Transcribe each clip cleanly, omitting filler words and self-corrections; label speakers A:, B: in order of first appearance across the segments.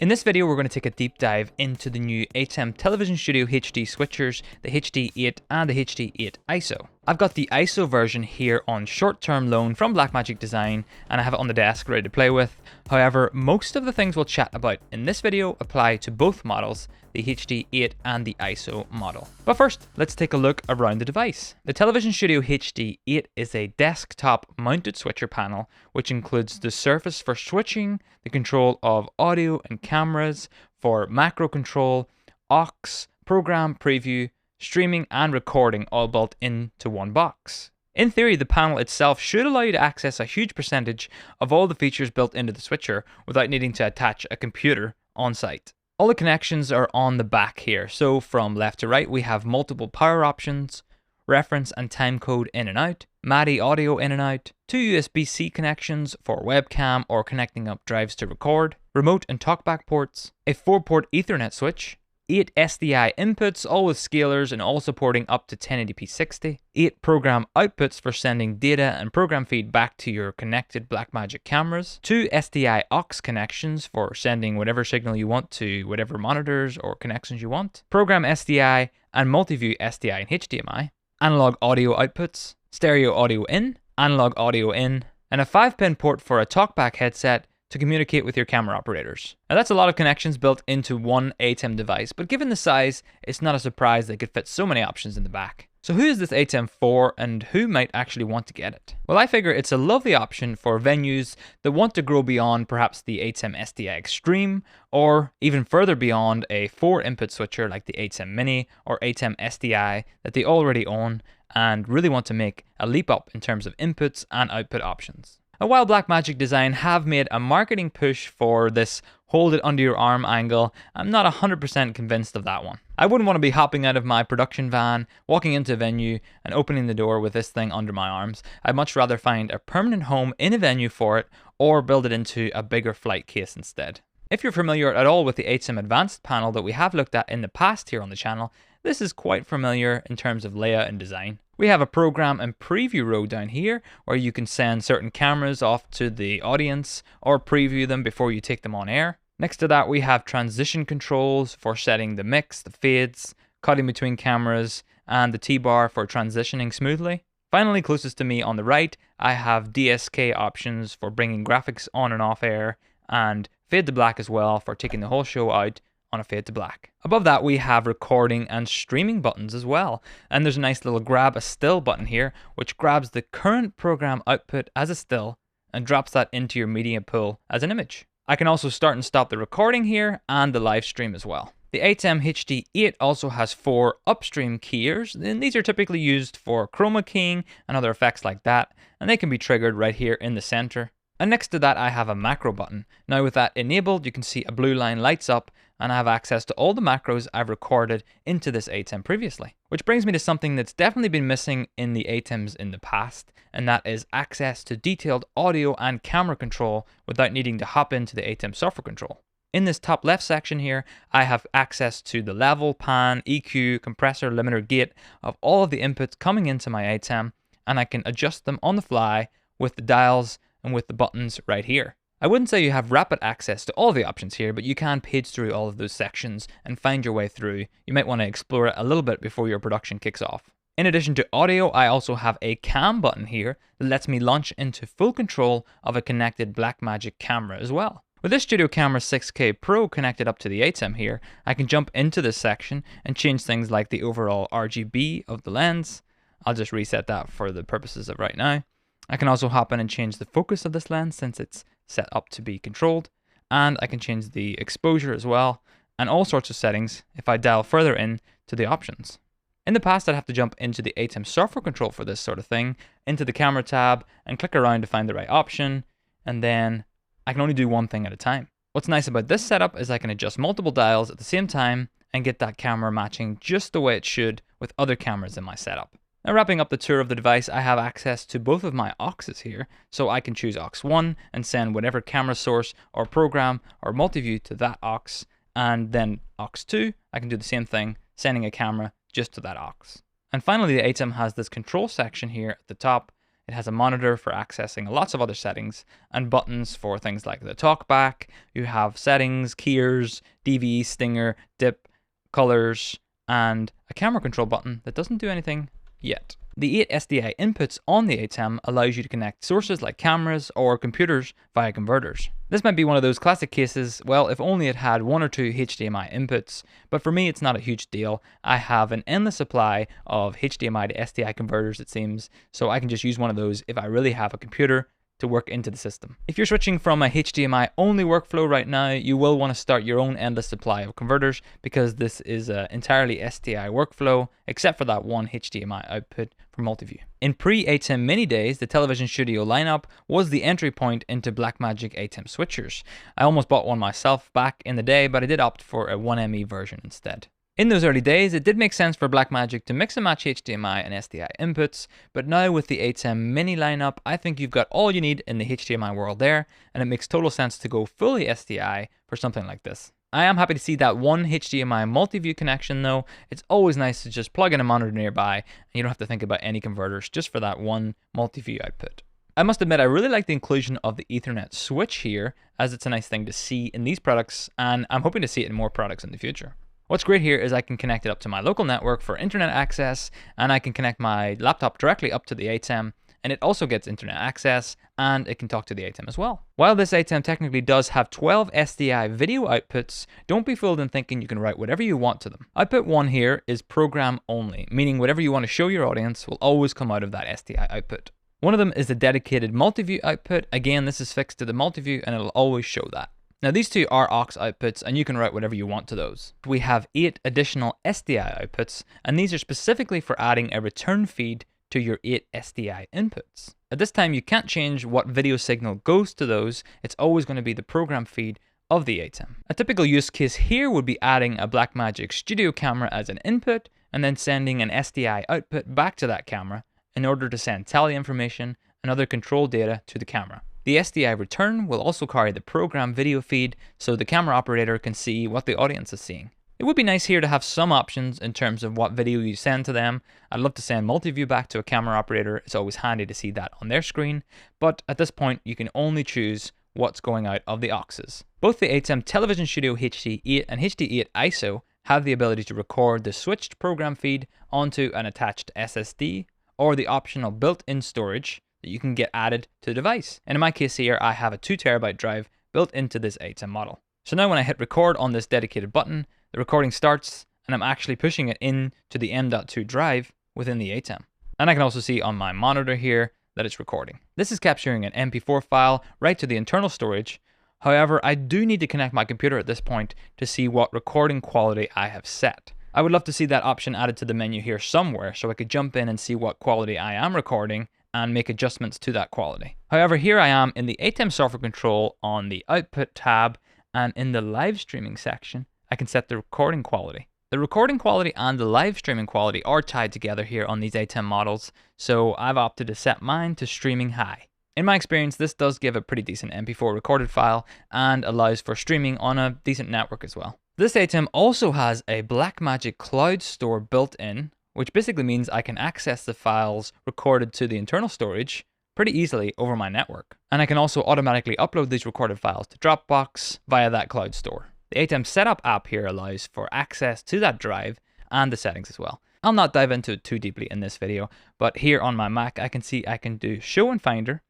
A: In this video, we're going to take a deep dive into the new ATEM Television Studio HD switchers, the HD8 and the HD8 ISO. I've got the ISO version here on short-term loan from Blackmagic Design, and I have it on the desk ready to play with. However, most of the things we'll chat about in this video apply to both models, the HD8 and the ISO model. But first, let's take a look around the device. The Television Studio HD8 is a desktop mounted switcher panel, which includes the surface for switching, the control of audio and cameras, for macro control, aux, program preview, streaming and recording all built into one box. In theory, the panel itself should allow you to access a huge percentage of all the features built into the switcher without needing to attach a computer on site. All the connections are on the back here, so from left to right we have multiple power options, reference and timecode in and out, MADI audio in and out, 2 USB-C connections for webcam or connecting up drives to record, remote and talkback ports, a 4-port Ethernet switch, 8 SDI inputs, all with scalers and all supporting up to 1080p 60, 8 program outputs for sending data and program feed back to your connected Blackmagic cameras, 2 SDI aux connections for sending whatever signal you want to whatever monitors or connections you want, program SDI and multi-view SDI and HDMI, analog audio outputs, stereo audio in, analog audio in, and a 5-pin port for a talkback headset to communicate with your camera operators. Now that's a lot of connections built into one ATEM device, but given the size, it's not a surprise they could fit so many options in the back. So who is this ATEM for, and who might actually want to get it? Well, I figure it's a lovely option for venues that want to grow beyond perhaps the ATEM SDI Extreme, or even further beyond a 4-input switcher like the ATEM Mini or ATEM SDI that they already own, and really want to make a leap up in terms of inputs and output options. While Blackmagic Design have made a marketing push for this hold it under your arm angle, I'm not 100% convinced of that one. I wouldn't want to be hopping out of my production van, walking into a venue and opening the door with this thing under my arms. I'd much rather find a permanent home in a venue for it or build it into a bigger flight case instead. If you're familiar at all with the ATEM Advanced panel that we have looked at in the past here on the channel, this is quite familiar in terms of layout and design. We have a program and preview row down here where you can send certain cameras off to the audience or preview them before you take them on air. Next to that we have transition controls for setting the mix, the fades, cutting between cameras, and the T-bar for transitioning smoothly. Finally, closest to me on the right, I have DSK options for bringing graphics on and off air, and fade to black as well for taking the whole show out on a fade to black. Above that we have recording and streaming buttons as well, and there's a nice little grab a still button here which grabs the current program output as a still and drops that into your media pool as an image. I can also start and stop the recording here and the live stream as well. The ATEM HD8 also has 4 upstream keyers, and these are typically used for chroma keying and other effects like that, and they can be triggered right here in the center. And next to that I have a macro button. Now with that enabled, you can see a blue line lights up and I have access to all the macros I've recorded into this ATEM previously. Which brings me to something that's definitely been missing in the ATEMs in the past, and that is access to detailed audio and camera control without needing to hop into the ATEM software control. In this top left section here, I have access to the level, pan, EQ, compressor, limiter, gate of all of the inputs coming into my ATEM, and I can adjust them on the fly with the dials and with the buttons right here. I wouldn't say you have rapid access to all the options here, but you can page through all of those sections and find your way through. You might want to explore it a little bit before your production kicks off. In addition to audio, I also have a cam button here that lets me launch into full control of a connected Blackmagic camera as well. With this Studio Camera 6K Pro connected up to the ATEM here, I can jump into this section and change things like the overall RGB of the lens. I'll just reset that for the purposes of right now. I can also hop in and change the focus of this lens since it's set up to be controlled, and I can change the exposure as well, and all sorts of settings if I dial further in to the options. In the past I'd have to jump into the ATEM software control for this sort of thing, into the camera tab and click around to find the right option, and then I can only do one thing at a time. What's nice about this setup is I can adjust multiple dials at the same time and get that camera matching just the way it should with other cameras in my setup. Now wrapping up the tour of the device, I have access to both of my auxes here, so I can choose aux 1 and send whatever camera source or program or multi-view to that aux, and then aux 2, I can do the same thing, sending a camera just to that aux. And finally the ATEM has this control section here at the top. It has a monitor for accessing lots of other settings and buttons for things like the talkback. You have settings, keys, DV, stinger, dip, colors, and a camera control button that doesn't do anything yet. The 8 SDI inputs on the ATEM allows you to connect sources like cameras or computers via converters. This might be one of those classic cases, well, if only it had 1 or 2 HDMI inputs, but for me it's not a huge deal. I have an endless supply of HDMI to SDI converters, it seems, so I can just use one of those if I really have a computer to work into the system. If you're switching from a HDMI only workflow right now, you will want to start your own endless supply of converters because this is an entirely SDI workflow, except for that one HDMI output for multi-view. In pre-ATEM mini days, the Television Studio lineup was the entry point into Blackmagic ATEM switchers. I almost bought one myself back in the day, but I did opt for a 1ME version instead. In those early days, it did make sense for Blackmagic to mix and match HDMI and SDI inputs, but now with the ATEM mini lineup, I think you've got all you need in the HDMI world there, and it makes total sense to go fully SDI for something like this. I am happy to see that one HDMI multi-view connection though. It's always nice to just plug in a monitor nearby, and you don't have to think about any converters just for that one multi-view output. I must admit, I really like the inclusion of the Ethernet switch here, as it's a nice thing to see in these products, and I'm hoping to see it in more products in the future. What's great here is I can connect it up to my local network for internet access, and I can connect my laptop directly up to the ATEM, and it also gets internet access, and it can talk to the ATEM as well. While this ATEM technically does have 12 SDI video outputs, don't be fooled in thinking you can write whatever you want to them. Output 1 here is program only, meaning whatever you want to show your audience will always come out of that SDI output. One of them is the dedicated multi-view output. Again, this is fixed to the multi-view and it'll always show that. Now these two are aux outputs and you can write whatever you want to those. We have 8 additional SDI outputs, and these are specifically for adding a return feed to your 8 SDI inputs. At this time you can't change what video signal goes to those, it's always going to be the program feed of the ATEM. A typical use case here would be adding a Blackmagic Studio camera as an input and then sending an SDI output back to that camera in order to send tally information and other control data to the camera. The SDI return will also carry the program video feed so the camera operator can see what the audience is seeing. It would be nice here to have some options in terms of what video you send to them. I'd love to send multi-view back to a camera operator. It's always handy to see that on their screen, but at this point you can only choose what's going out of the auxes. Both the ATEM Television Studio HD8 and HD8 ISO have the ability to record the switched program feed onto an attached SSD or the optional built-in storage that you can get added to the device. And in my case here, I have a 2TB drive built into this ATEM model. So now when I hit record on this dedicated button, the recording starts and I'm actually pushing it into the M.2 drive within the ATEM. And I can also see on my monitor here that it's recording. This is capturing an MP4 file right to the internal storage. However, I do need to connect my computer at this point to see what recording quality I have set. I would love to see that option added to the menu here somewhere so I could jump in and see what quality I am recording and make adjustments to that quality. However, here I am in the ATEM software control on the output tab, and in the live streaming section, I can set the recording quality. The recording quality and the live streaming quality are tied together here on these ATEM models, so I've opted to set mine to streaming high. In my experience, this does give a pretty decent MP4 recorded file and allows for streaming on a decent network as well. This ATEM also has a Blackmagic Cloud Store built in, which basically means I can access the files recorded to the internal storage pretty easily over my network. And I can also automatically upload these recorded files to Dropbox via that cloud store. The ATEM Setup app here allows for access to that drive and the settings as well. I'll not dive into it too deeply in this video, but here on my Mac I can see I can do Show in Finder,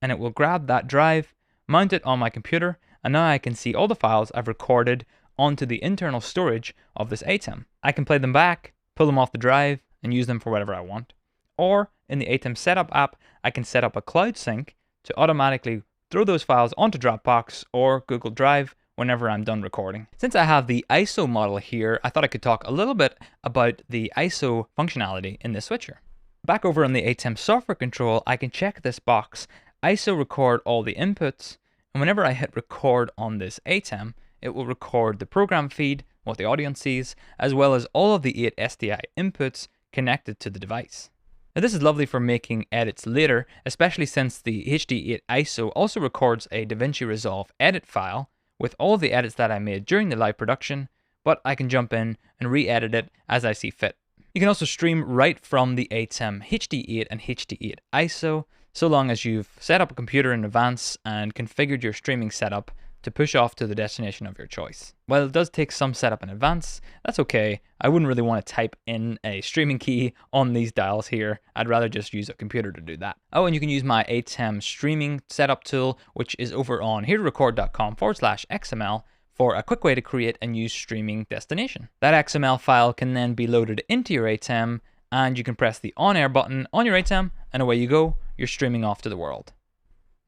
A: and it will grab that drive, mount it on my computer, and now I can see all the files I've recorded onto the internal storage of this ATEM. I can play them back, pull them off the drive, and use them for whatever I want. Or in the ATEM Setup app, I can set up a cloud sync to automatically throw those files onto Dropbox or Google Drive whenever I'm done recording. Since I have the ISO model here, I thought I could talk a little bit about the ISO functionality in this switcher. Back over in the ATEM software control, I can check this box, ISO record all the inputs, and whenever I hit record on this ATEM, it will record the program feed, what the audience sees, as well as all of the 8 SDI inputs connected to the device. Now this is lovely for making edits later, especially since the HD8 ISO also records a DaVinci Resolve edit file with all of the edits that I made during the live production, but I can jump in and re-edit it as I see fit. You can also stream right from the ATEM HD8 and HD8 ISO, so long as you've set up a computer in advance and configured your streaming setup to push off to the destination of your choice. While it does take some setup in advance, that's okay. I wouldn't really want to type in a streaming key on these dials here. I'd rather just use a computer to do that. Oh, and you can use my ATEM streaming setup tool, which is over on heretorecord.com/XML for a quick way to create a new streaming destination. That XML file can then be loaded into your ATEM, and you can press the on-air button on your ATEM, and away you go, you're streaming off to the world.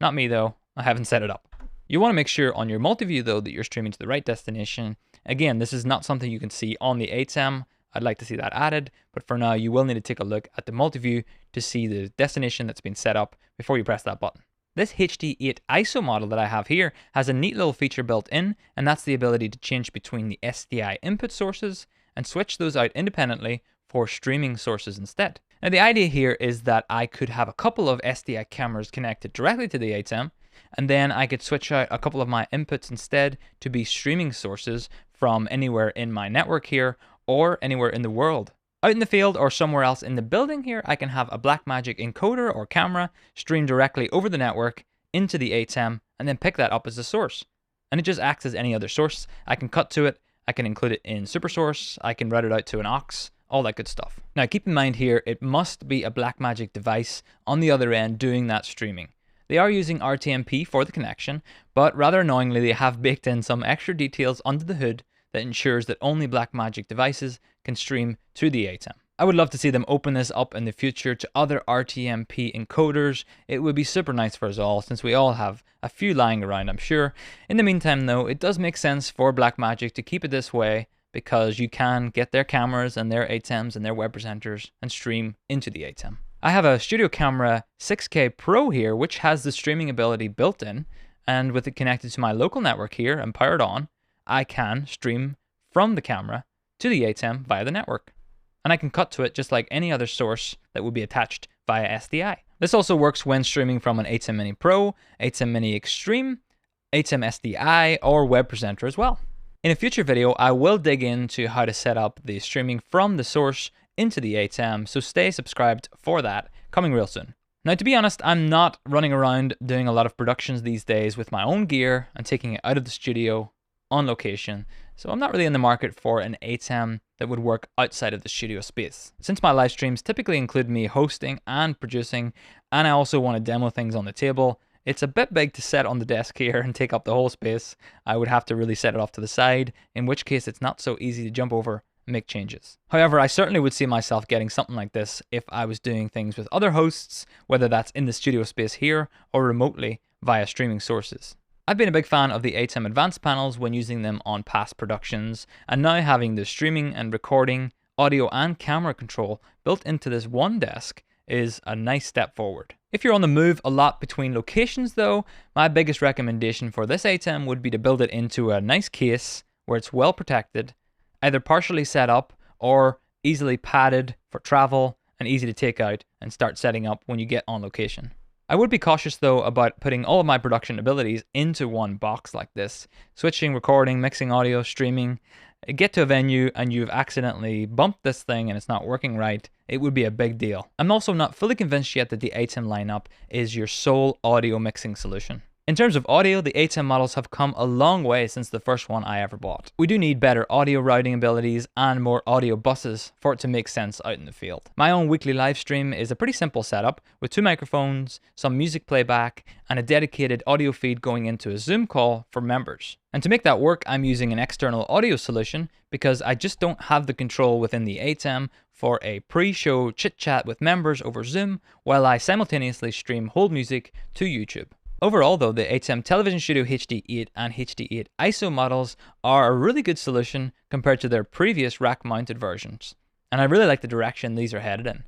A: Not me though, I haven't set it up. You want to make sure on your multi-view though that you're streaming to the right destination. Again, this is not something you can see on the ATEM. I'd like to see that added, but for now you will need to take a look at the multi-view to see the destination that's been set up before you press that button. This HD8 ISO model that I have here has a neat little feature built in, and that's the ability to change between the SDI input sources and switch those out independently for streaming sources instead. Now the idea here is that I could have a couple of SDI cameras connected directly to the ATEM, and then I could switch out a couple of my inputs instead to be streaming sources from anywhere in my network here or anywhere in the world. Out in the field or somewhere else in the building here, I can have a Blackmagic encoder or camera stream directly over the network into the ATEM and then pick that up as a source. And it just acts as any other source. I can cut to it, I can include it in SuperSource, I can route it out to an aux, all that good stuff. Now keep in mind here, it must be a Blackmagic device on the other end doing that streaming. They are using RTMP for the connection, but rather annoyingly they have baked in some extra details under the hood that ensures that only Blackmagic devices can stream to the ATEM. I would love to see them open this up in the future to other RTMP encoders. It would be super nice for us all, since we all have a few lying around, I'm sure. In the meantime though, it does make sense for Blackmagic to keep it this way, because you can get their cameras and their ATEMs and their web presenters and stream into the ATEM. I have a Studio Camera 6K Pro here, which has the streaming ability built in, and with it connected to my local network here and powered on, I can stream from the camera to the ATEM via the network. And I can cut to it just like any other source that would be attached via SDI. This also works when streaming from an ATEM Mini Pro, ATEM Mini Extreme, ATEM SDI, or web presenter as well. In a future video, I will dig into how to set up the streaming from the source into the ATEM, so stay subscribed for that, coming real soon. Now to be honest, I'm not running around doing a lot of productions these days with my own gear and taking it out of the studio on location, so I'm not really in the market for an ATEM that would work outside of the studio space. Since my live streams typically include me hosting and producing, and I also want to demo things on the table, it's a bit big to set on the desk here and take up the whole space. I would have to really set it off to the side, in which case it's not so easy to jump over and make changes. However, I certainly would see myself getting something like this if I was doing things with other hosts, whether that's in the studio space here or remotely via streaming sources. I've been a big fan of the ATEM advanced panels when using them on past productions, and now having the streaming and recording, audio and camera control built into this one desk is a nice step forward. If you're on the move a lot between locations though, my biggest recommendation for this ATEM would be to build it into a nice case where it's well protected, either partially set up or easily padded for travel and easy to take out and start setting up when you get on location. I would be cautious though about putting all of my production abilities into one box like this. Switching, recording, mixing audio, streaming. Get to a venue and you've accidentally bumped this thing and it's not working right, it would be a big deal. I'm also not fully convinced yet that the ATEM lineup is your sole audio mixing solution. In terms of audio, the ATEM models have come a long way since the first one I ever bought. We do need better audio routing abilities and more audio buses for it to make sense out in the field. My own weekly live stream is a pretty simple setup with 2 microphones, some music playback, and a dedicated audio feed going into a Zoom call for members. And to make that work, I'm using an external audio solution because I just don't have the control within the ATEM for a pre-show chit-chat with members over Zoom while I simultaneously stream hold music to YouTube. Overall though, the ATEM Television Studio HD8 and HD8 ISO models are a really good solution compared to their previous rack-mounted versions, and I really like the direction these are headed in.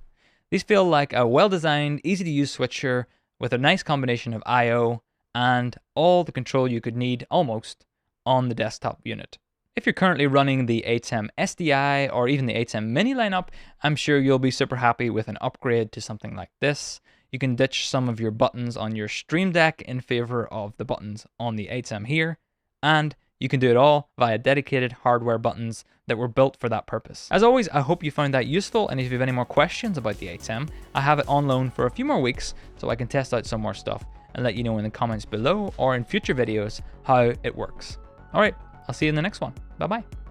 A: These feel like a well-designed, easy-to-use switcher with a nice combination of I/O and all the control you could need almost on the desktop unit. If you're currently running the ATEM SDI or even the ATEM Mini lineup, I'm sure you'll be super happy with an upgrade to something like this. You can ditch some of your buttons on your Stream Deck in favor of the buttons on the ATEM here, and You can do it all via dedicated hardware buttons that were built for that purpose. As always, I hope you found that useful, and if you have any more questions about the ATEM, I have it on loan for a few more weeks so I can test out some more stuff and let you know in the comments below or in future videos how it works. All right, I'll see you in the next one. Bye-bye.